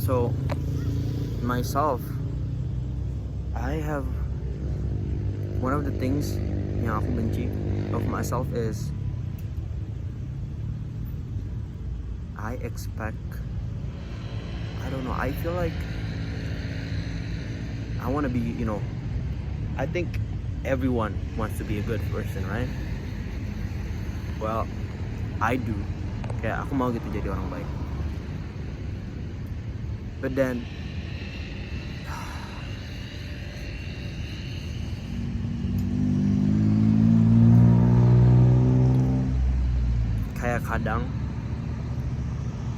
So myself, I have one of the things yang aku benci of myself is I don't know, I feel like I want to be, I think everyone wants to be a good person, right? Well, I do. Kayak aku mau gitu jadi orang baik. But then kayak kadang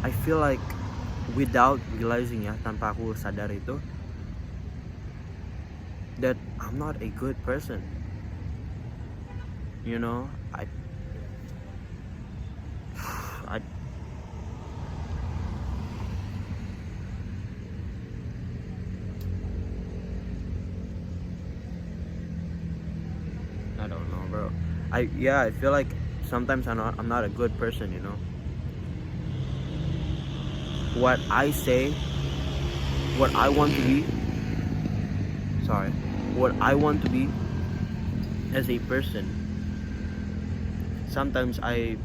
I feel like without realizing ya, tanpa aku sadar itu, that I'm not a good person. You know, I don't know, bro. I feel like sometimes I'm not a good person, What I say, what I want to be as a person, sometimes I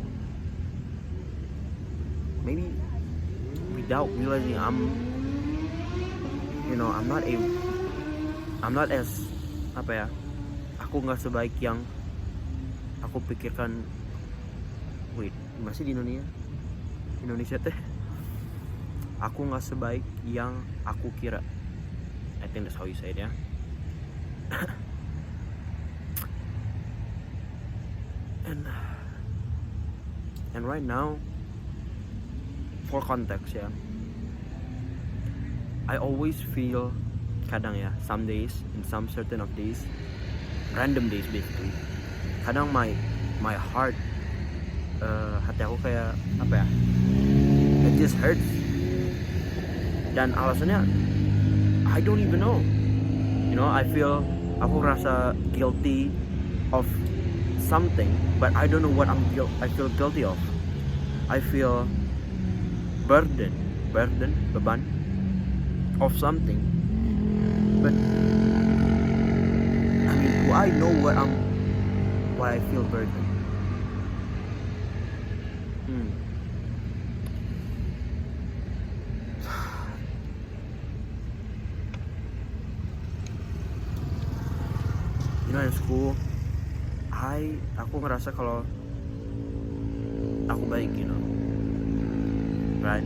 maybe without realizing I'm not as aku nggak sebaik yang aku pikirkan. Wait, masih di Indonesia teh, aku nggak sebaik yang aku kira. I think that's how you say it, ya. And right now, for context ya, I always feel kadang ya, some days, in some certain of days, random days basically, kadang my heart, hati aku kayak it just hurts. Dan alasannya I don't even know. I feel aku rasa guilty of something, but I don't know what I feel guilty of. I feel beban of something, but I mean, do I know why I feel burdened? In school, aku ngerasa kalau aku baik, right?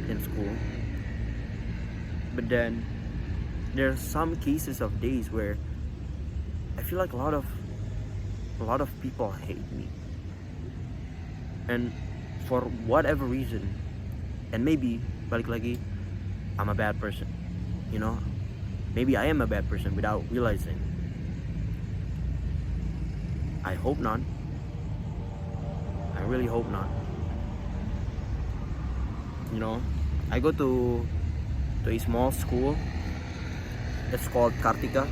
In school. But then there are some cases of days where I feel like a lot of people hate me, and for whatever reason, and maybe balik lagi, I'm a bad person, maybe I am a bad person without realizing. I hope not. I really hope not. I go to a small school. It's called Kartika.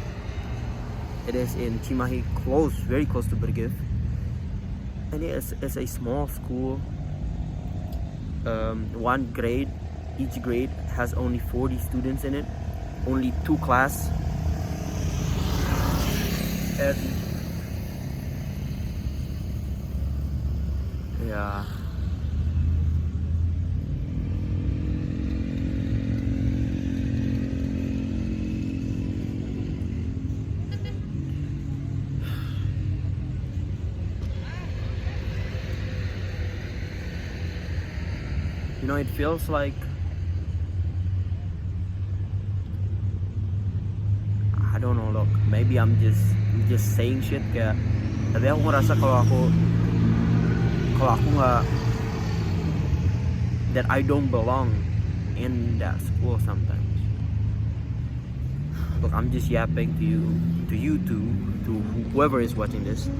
It is in Cimahi, very close to Bergif. And it's a small school. One grade, each grade has only 40 students in it. Only 2 class. And yeah. It feels like I don't know, look, maybe I'm just saying shit kayak, tapi aku ngerasa kalau aku nggak, that I don't belong in that school sometimes. Look, I'm just yapping to whoever is watching this.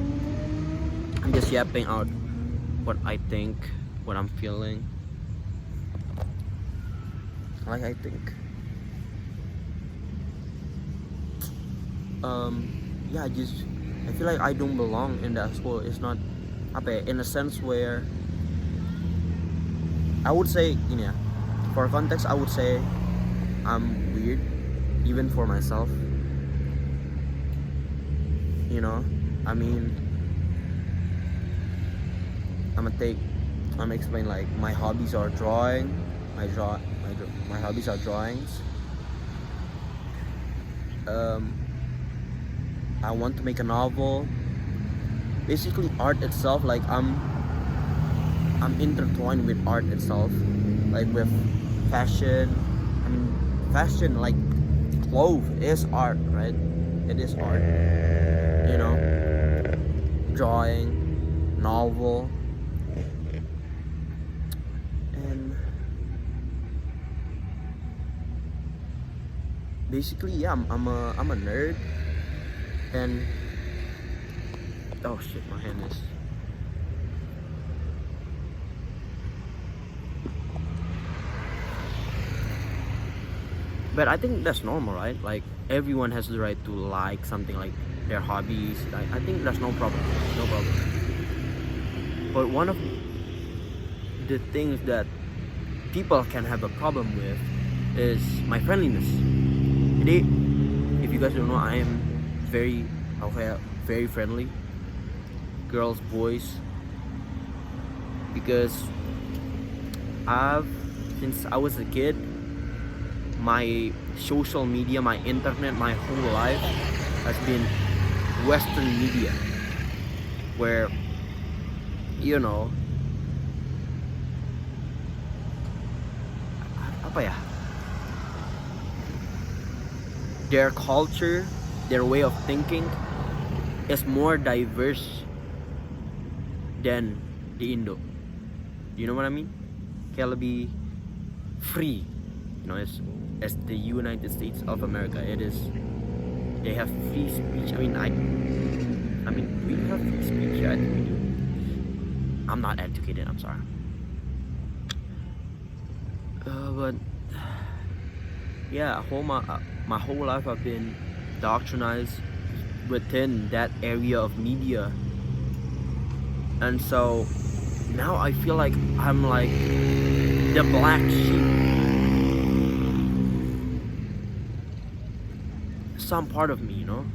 I'm just yapping out what I think, what I'm feeling. I think I feel like I don't belong in that school. It's not in a sense where I would say gini ya, for context I would say I'm weird even for myself, you know. I mean, I'm gonna explain, like, my hobbies are drawing. My hobbies are drawings. I want to make a novel. Basically art itself, like I'm intertwined with art itself, like with fashion. I mean, fashion, like clothes is art, right? It is art, you know. Drawing, novel, and basically, yeah, I'm a nerd. And oh shit, my hand is. But I think that's normal, right? Like, everyone has the right to like something, like their hobbies. I think that's no problem. No problem. But one of the things that people can have a problem with is my friendliness. Jadi, if you guys don't know, I am very, okay, very friendly. Girls, boys. Because since I was a kid, my social media, my internet, my whole life has been Western media, where, you know, apa ya, their culture, their way of thinking is more diverse than the Indo. You know what I mean? Kayak lebih free, you know, as the United States of America. They have free speech. I mean, we have free speech. Yeah, I think we do. I'm not educated, I'm sorry. But yeah, my whole life I've been doctrinized within that area of media, and so now I feel like I'm like the black sheep. Some part of me, you know.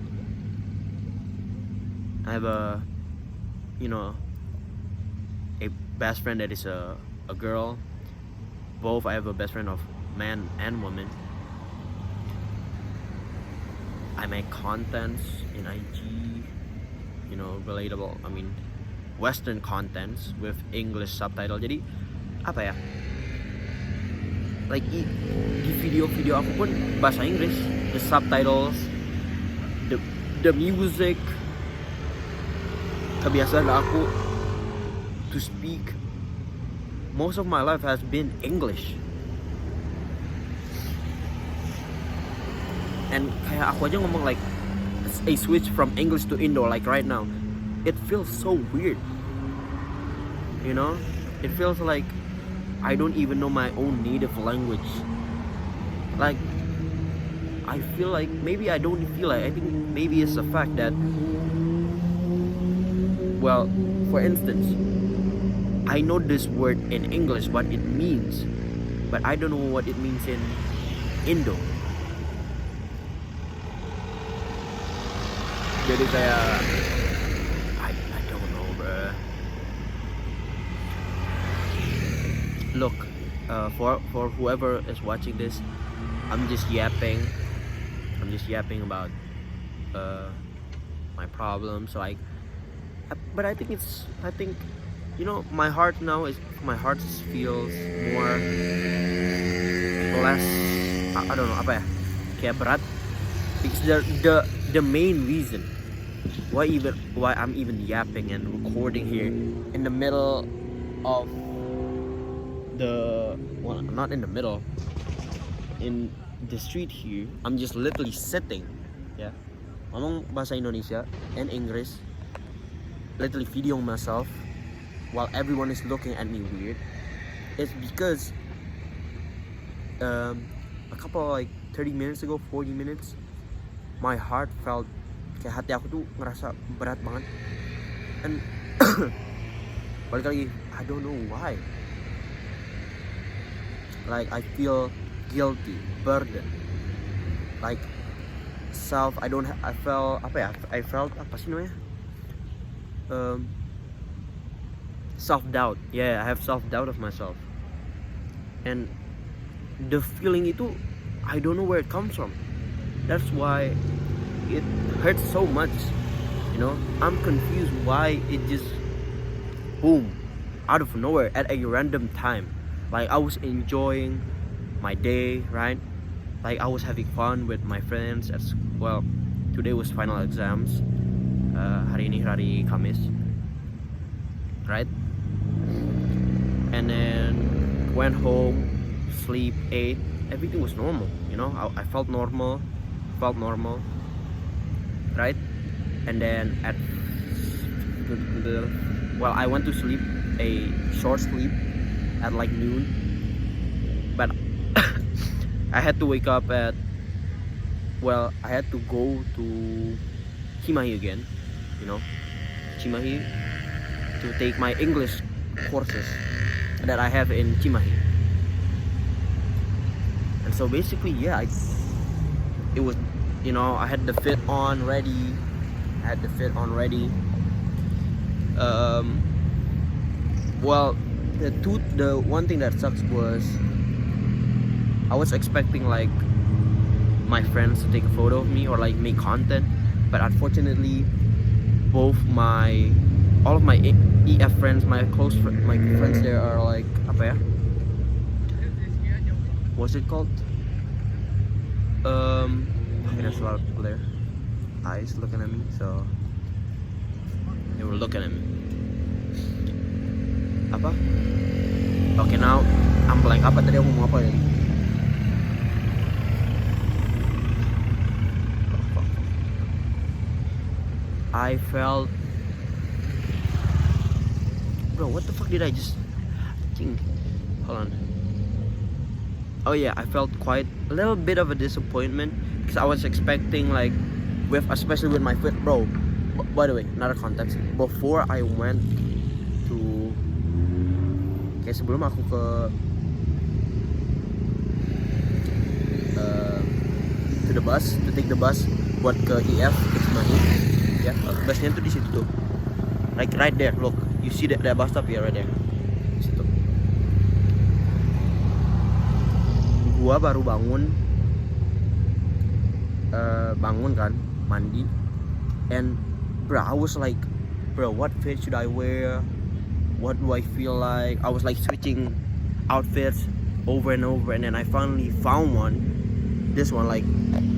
I have a best friend that is a girl. Both, I have a best friend of man and woman. I make contents in IG, you know, relatable. I mean, Western contents with English subtitle. Jadi apa ya? Like di video-video aku pun bahasa Inggris, the subtitles, the music. Kebiasaan aku to speak most of my life has been English. And kayak aku aja ngomong like a switch from English to Indo, like right now, it feels so weird. You know, it feels like I don't even know my own native language. Like, I feel like maybe I don't feel like, I think maybe it's the fact that, well, for instance, I know this word in English what it means, but I don't know what it means in Indo. Jadi kayak I don't know, bruh. Look, for whoever is watching this, I'm just yapping about my problems. So but I think you know, my heart feels more less, I don't know apa ya, kayak berat, because the main reason why I'm even yapping and recording here in the middle of not in the middle, in the street here. I'm just literally sitting, yeah, ngomong bahasa Indonesia and English, literally videoing myself while everyone is looking at me weird. It's because a couple, like 30 minutes ago, 40 minutes, my heart felt kayak hati aku tuh ngerasa berat banget. And balik lagi, I don't know why. like I feel guilty, burden, like I felt apa sih namanya, um, self doubt. Yeah, I have self doubt of myself, and the feeling itu I don't know where it comes from. That's why it hurts so much. I'm confused why it just boom out of nowhere at a random time. Like I was enjoying my day, right? Like I was having fun with my friends as well. Today was final exams. Hari ini hari Kamis, right? And then went home, sleep, ate. Everything was normal. I felt normal, right? And then I went to sleep, a short sleep at like noon, but I had to wake up I had to go to Cimahi again, Cimahi, to take my English courses that I have in Cimahi. And so basically, yeah, it was, I had the fit on ready. The one thing that sucks was I was expecting like my friends to take a photo of me or like make content, but unfortunately all of my EF friends, my friends there are like apa ya? What's it called? Okay, there's a lot of people there. Eyes looking at me, so they were looking at me. Apa? Okay, now I'm blank. Apa tadi aku ngomong apa ya? I felt, bro, what the fuck did I just think? Hold on. Oh yeah, I felt quite a little bit of a disappointment because I was expecting like especially with my foot, bro. By the way, another context. Before I went to, sebelum aku to the bus, to take the bus buat ke EF ke Cimahi, ya, busnya tuh di situ tuh, like right there. Look, you see that bus stop ya, right there, di situ. Gua baru bangun kan, mandi, and bro, I was like, bro, what fit should I wear? What do I feel like? I was like switching outfits over and over, and then I finally found one. This one, like,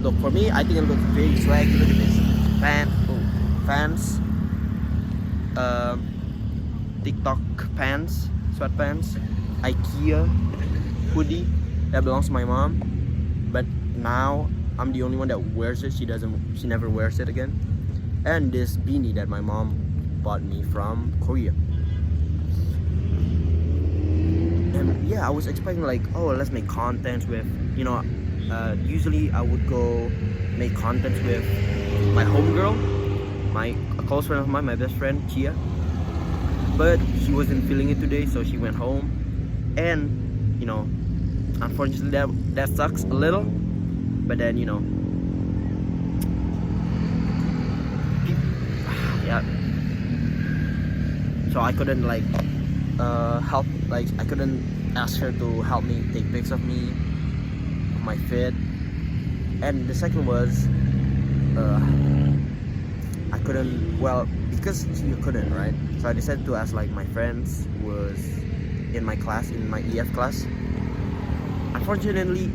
look, for me, I think it looks very swaggy. Look at this, pants, TikTok pants, sweatpants, IKEA hoodie that belongs to my mom, but now I'm the only one that wears it. She never wears it again. And this beanie that my mom bought me from Korea. And yeah, I was expecting like, oh, let's make contents with, usually I would go make contents with my homegirl, a close friend of mine, my best friend, Chia. But she wasn't feeling it today, so she went home. And, unfortunately that sucks a little. But then, yeah. So I couldn't like help, like I couldn't ask her to help me take pics of me, of my fit. And the second was I couldn't, because you couldn't, right? So I decided to ask like my friends who was in my class, in my EF class. Unfortunately,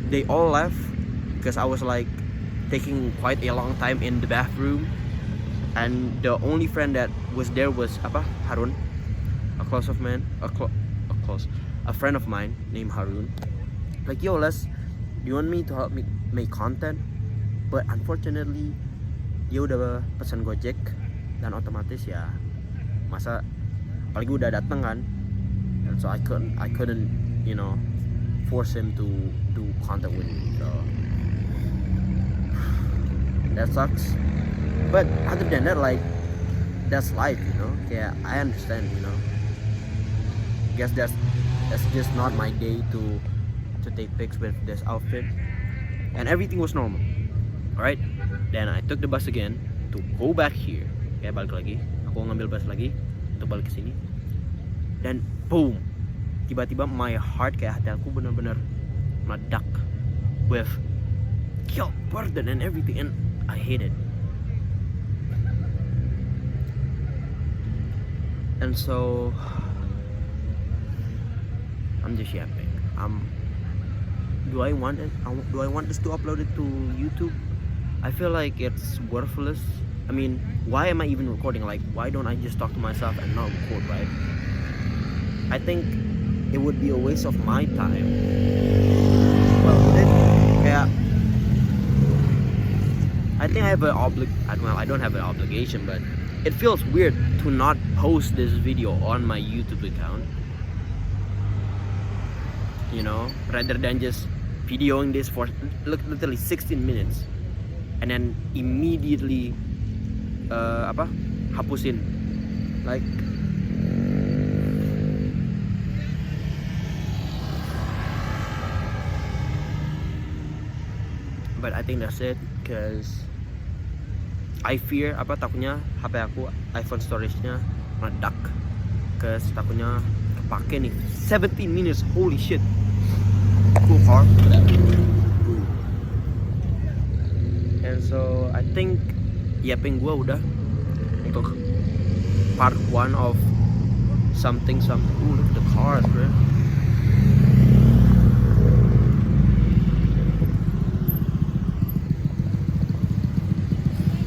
they all left because I was like taking quite a long time in the bathroom, and the only friend that was there was Harun, a friend of mine named Harun. Like, yo, you want me to help me make content? But unfortunately, dia udah pesan Gojek, dan otomatis ya, masa apalagi udah dateng kan, and so I couldn't force him to do content with me. So that sucks. But other than that, like, that's life, Yeah, I understand, Guess that's just not my day to to take pics with this outfit, and everything was normal. Alright, then I took the bus again to go back here. Kayak balik lagi, aku ngambil bus lagi untuk balik ke sini. Dan boom, tiba-tiba my heart, kayak hati aku benar-benar meledak with guilt, burden, and everything, and I hate it. And so I'm just yapping. Do I want it? Do I want this to upload it to YouTube? I feel like it's worthless. I mean, why am I even recording? Like, why don't I just talk to myself and not record, right? I think it would be a waste of my time. Well, would it? Yeah. I think I have an I don't have an obligation, but it feels weird to not post this video on my YouTube account. You know, rather than just videoing this for literally 16 minutes and then immediately hapusin, like but I think that's it, cause I fear takutnya HP aku iPhone storage-nya meledak, cause takutnya kepake nih 17 minutes, holy shit. Cool car. And so I think yapping gua udah untuk part 1 of something. Ooh, look at the cars, bro.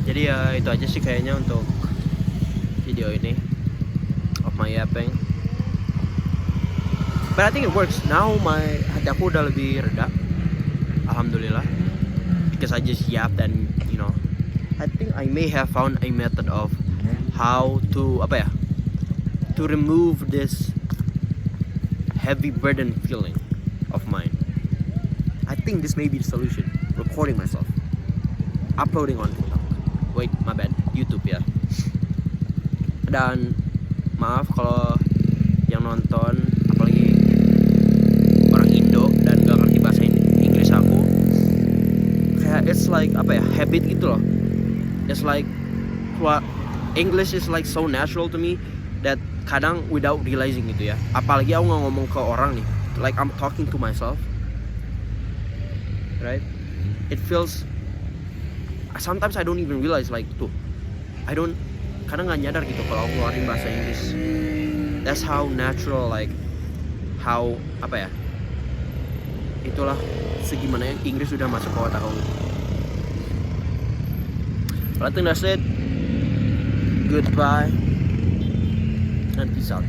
Jadi ya itu aja sih kayaknya untuk video ini of my yapping. But I think it works. Now hati aku udah lebih reda, alhamdulillah, because I just yapped, and you know, I think I may have found a method of how to to remove this heavy burden feeling of mine. I think this may be the solution. Recording myself, uploading on TikTok. Wait, my bad, YouTube ya. Dan maaf kalau yang nonton apalagi orang Indo dan gak ngerti bahasa Inggris aku, kayak it's like habit gitu loh. It's like English is like so natural to me that kadang without realizing gitu ya, apalagi aku nggak ngomong ke orang nih, like I'm talking to myself, right? It feels sometimes I don't even realize, like tuh kadang nggak nyadar gitu kalau aku ngeluarin bahasa Inggris. That's how natural, like how itulah segimana Inggris sudah masuk ke otak aku. Well, I think that's it. Goodbye and peace out.